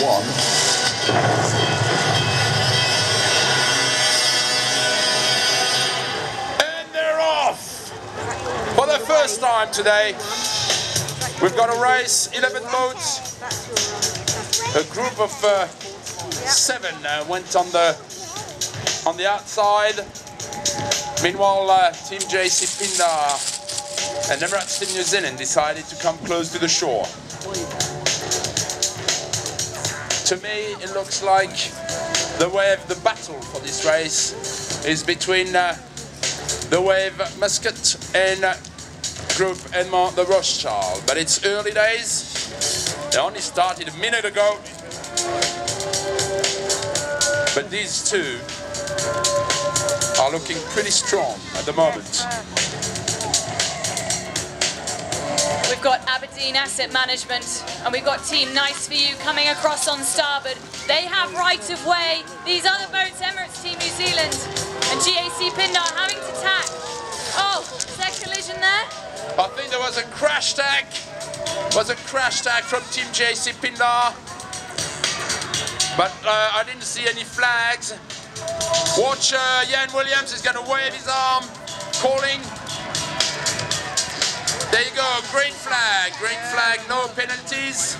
one. And they're off! For the first time today, we've got a race, 11 boats. A group of 7 went on the outside. Meanwhile, Team JC Pindar and Emirates Team New Zealand decided to come close to the shore. To me, it looks like the battle for this race is between the Wave Muscat and Group Edmond de Rothschild. But it's early days. They only started a minute ago. But these two are looking pretty strong at the moment. We've got Aberdeen Asset Management and we've got Team Nice For You coming across on starboard. They have right of way. These other boats, Emirates Team New Zealand and GAC Pindar having to tack. Oh, is there collision there? I think there was a crash tag. From Team JC Pindar. But I didn't see any flags. Watch, Jan Williams is going to wave his arm, calling. There you go, green flag, no penalties.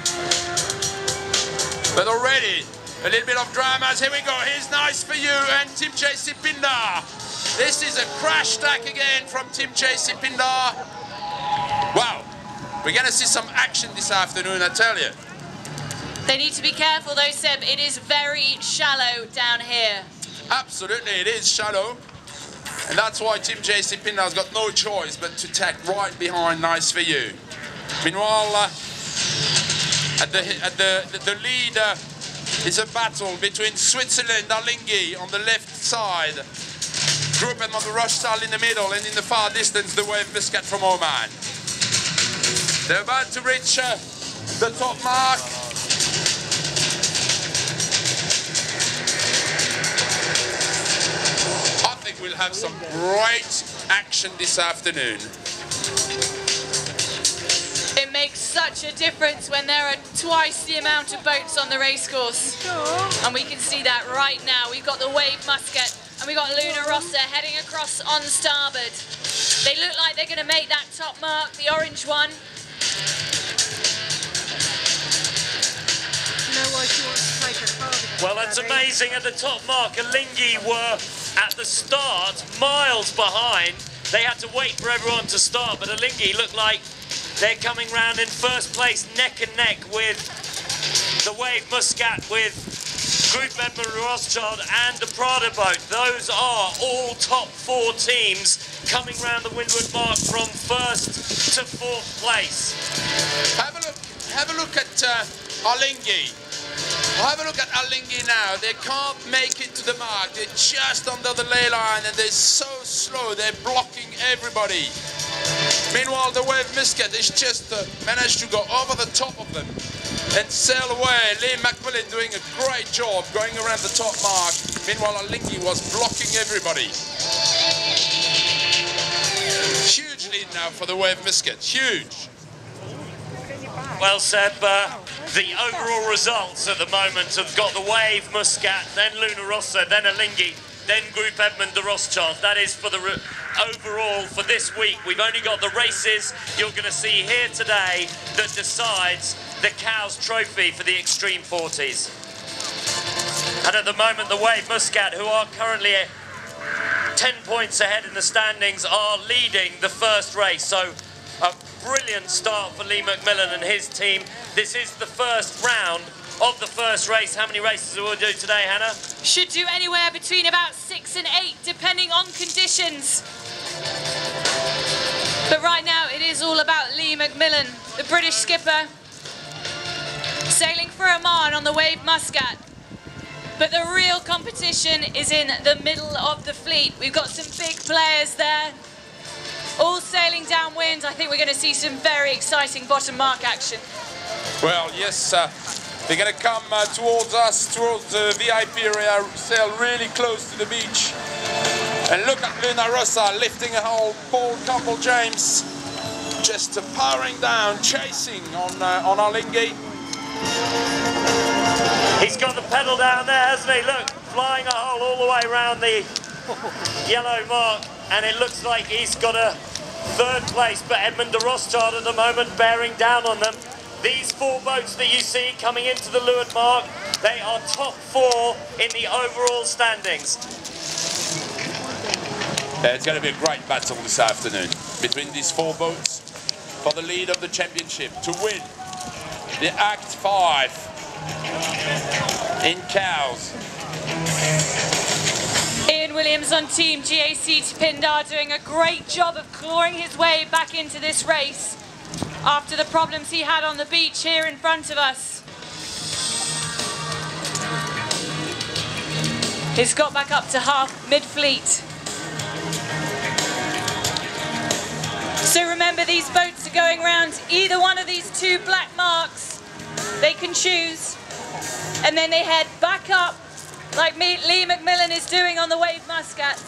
But already, a little bit of dramas. Here we go, here's Nice For You and Team JC Pindar. This is a crash tag again from Team JC Pindar. Wow, we're going to see some action this afternoon, I tell you. They need to be careful though, Seb. It is very shallow down here. Absolutely, it is shallow. And that's why Team JC Pindar's got no choice but to tack right behind Nice For You. Meanwhile, at the lead is a battle between Switzerland, Alinghi on the left side, Group Edmond de Rothschild in the middle, and in the far distance the Wave Muscat from Oman. They're about to reach the top mark. We'll have some great action this afternoon. It makes such a difference when there are twice the amount of boats on the racecourse. And we can see that right now. We've got the Wave Muscat and we've got Luna Rossa heading across on starboard. They look like they're going to make that top mark, the orange one. Well, that's amazing. At the top mark, Alinghi were at the start miles behind. They had to wait for everyone to start, but Alinghi look like they're coming round in first place, neck and neck with the Wave Muscat, with Group Edmond de Rothschild and the Prada boat. Those are all top 4 teams coming round the windward mark from first to 4th place. Have a look at Alinghi. Have a look at Alinghi now. They can't make it to the mark. They're just under the ley line and they're so slow. They're blocking everybody. Meanwhile, the Wave Muscat is just managed to go over the top of them and sail away. Leigh McMillan doing a great job going around the top mark. Meanwhile, Alinghi was blocking everybody. Huge lead now for the Wave Muscat. Huge. Well, Seb, the overall results at the moment have got the Wave Muscat, then Luna Rossa, then Alinghi, then Group Edmond de Rothschild. That is for the overall for this week. We've only got the races you're going to see here today that decides the Cowes Trophy for the Extreme 40s. And at the moment, the Wave Muscat, who are currently 10 points ahead in the standings, are leading the first race. So a brilliant start for Leigh McMillan and his team. This is the first round of the first race. How many races will we do today, Hannah? Should do anywhere between about 6 and 8, depending on conditions. But right now, it is all about Leigh McMillan, the British skipper, sailing for Oman on the Wave Muscat. But the real competition is in the middle of the fleet. We've got some big players there, all sailing downwind. I think we're going to see some very exciting bottom mark action. Well, yes, they're going to come towards us, towards the VIP area, sail really close to the beach. And look at Luna Rossa lifting a whole Paul Campbell-James, just powering down, chasing on Alinghi. He's got the pedal down there, hasn't he? Look, flying a hole all the way around the yellow mark, and it looks like he's got a third place, but Edmund de Rothschild at the moment bearing down on them. These four boats that you see coming into the leeward mark, they are top four in the overall standings. It's going to be a great battle this afternoon between these four boats for the lead of the championship to win the Act 5 in Cowes. Ian Williams on Team GAC Pindar doing a great job of clawing his way back into this race after the problems he had on the beach here in front of us. He's got back up to half mid-fleet. So remember, these boats are going round either one of these two black marks. They can choose, and then they head back up like Leigh McMillan is doing on the Wave Muscat,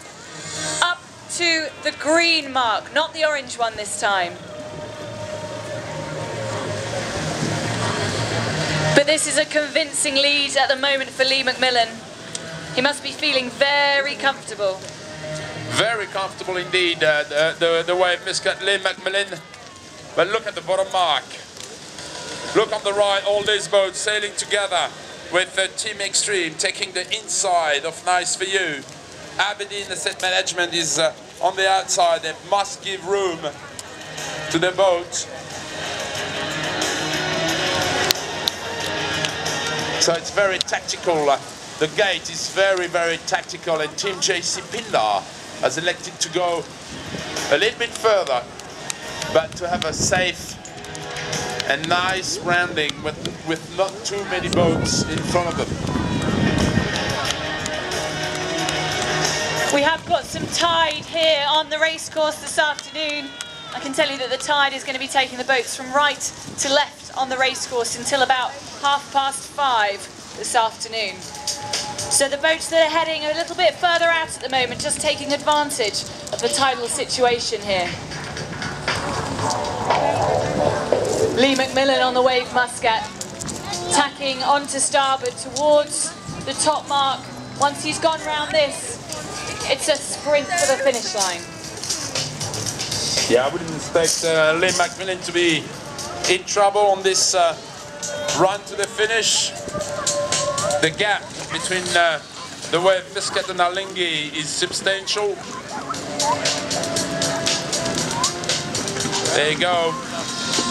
up to the green mark, not the orange one this time. But this is a convincing lead at the moment for Leigh McMillan. He must be feeling very comfortable. Very comfortable indeed, the Wave Muscat, Leigh McMillan. But look at the bottom mark. Look on the right, all these boats sailing together with Team Extreme taking the inside of Nice For You. Aberdeen Asset Management is on the outside. They must give room to the boat. So it's very tactical. The gate is very, very tactical, and Team JC Pindar has elected to go a little bit further, but to have a safe and nice rounding with not too many boats in front of them. We have got some tide here on the racecourse this afternoon. I can tell you that the tide is going to be taking the boats from right to left on the racecourse until about 5:30 this afternoon. So the boats that are heading a little bit further out at the moment, just taking advantage of the tidal situation here. Leigh McMillan on the Wave Muscat, tacking onto starboard towards the top mark. Once he's gone round this, it's a sprint for the finish line. Yeah, I wouldn't expect Leigh McMillan to be in trouble on this run to the finish. The gap between the Wave Muscat and Alinghi is substantial. There you go.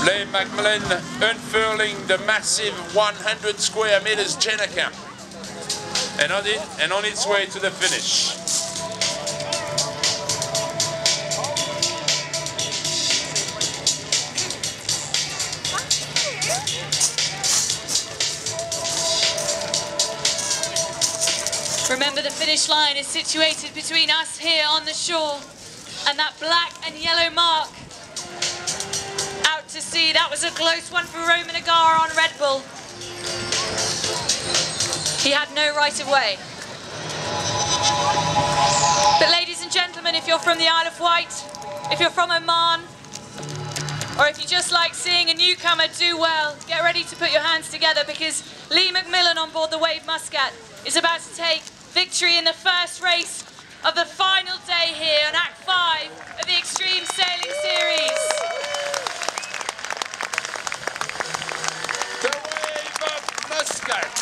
Leigh McMillan unfurling the massive 100 square meters Jennica and on its way to the finish. Remember, the finish line is situated between us here on the shore and that black and yellow mark out to sea. That was a close one for Roman Agar on Red Bull. He had no right of way. But ladies and gentlemen, if you're from the Isle of Wight, if you're from Oman, or if you just like seeing a newcomer do well, get ready to put your hands together, because Leigh McMillan on board the Wave Muscat is about to take victory in the first race of the final day here on Act 5 of the Extreme Sailing Series. The Wave Muscat.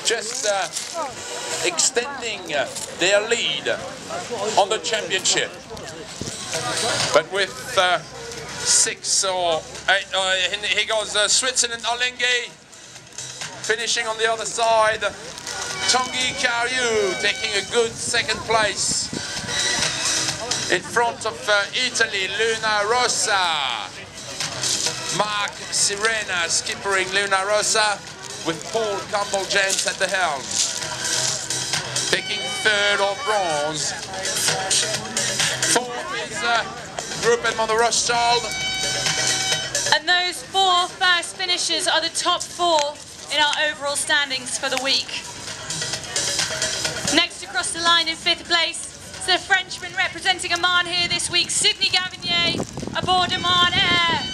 Just extending their lead on the championship. But with 6 or 8, here goes Switzerland, Alinghi, finishing on the other side. Tanguy Cariou taking a good second place. In front of Italy, Luna Rossa. Mark Sirena skippering Luna Rossa with Paul Campbell-James at the helm. Taking third or bronze. Fourth is Group Edmund de Rothschild. And those 4 first finishers are the top 4 in our overall standings for the week. Next across the line in 5th place is the Frenchman representing Oman here this week, Sidney Gavinier, aboard Oman Air.